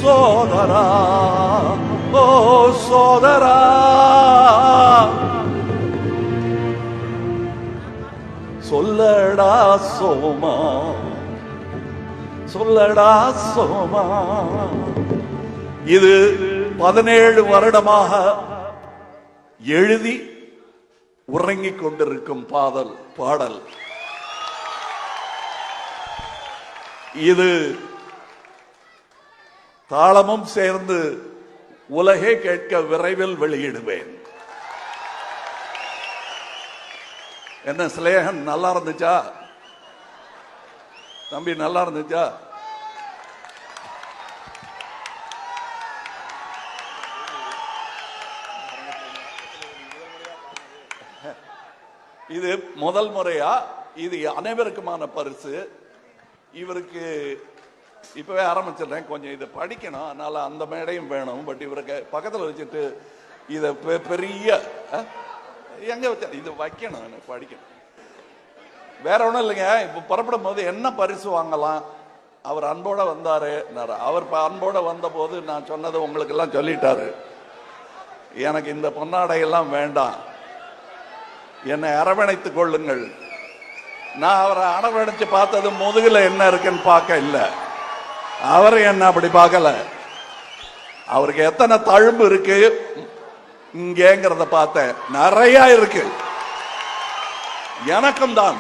சோதரா ஓ சோதரா சொல்லடா சோமா சொல்லடா சோமா. இது 17 வருடமாக எழுதி உறங்கிக் கொண்டிருக்கும் பாடல். இது தாளமும் சேர்ந்து உலகே கேட்க விரைவில் வெளியிடுவேன். என்ன சிலேகன் நல்லா இருந்துச்சா தம்பி? நல்லா இருந்துச்சா? இது முதல் முறையா? இது அனைவருக்குமான பரிசு. இவருக்கு இப்பவே ஆரம்பிச்சிடுறேன், கொஞ்சம் இதை படிக்கணும், அதனால அந்த மேடையும் வேணும். பட் இவருக்கு பக்கத்தில் வச்சுட்டு இதை பெரிய எங்க வச்ச இது வைக்கணும், எனக்கு படிக்கணும். வேற ஒன்றும் இல்லைங்க. இப்போ புறப்படும் போது என்ன பரிசு வாங்கலாம்? அவர் அன்போட வந்தாரு. அவர் அன்போட வந்த போது நான் சொன்னது உங்களுக்கு எல்லாம் சொல்லிட்டாரு. எனக்கு இந்த பொன்னாடையெல்லாம் வேண்டாம், என்னை அரவணைத்துக் கொள்ளுங்கள். நான் அவரை அரவணைச்சு பார்த்தது முதுகுல என்ன இருக்குன்னு பார்க்க இல்லை, அவரு என்ன அப்படி பார்க்கல. அவருக்கு எத்தனை தழும்பு இருக்கு இங்கேங்கிறத பார்த்தேன். நிறைய இருக்கு. எனக்கும் தான்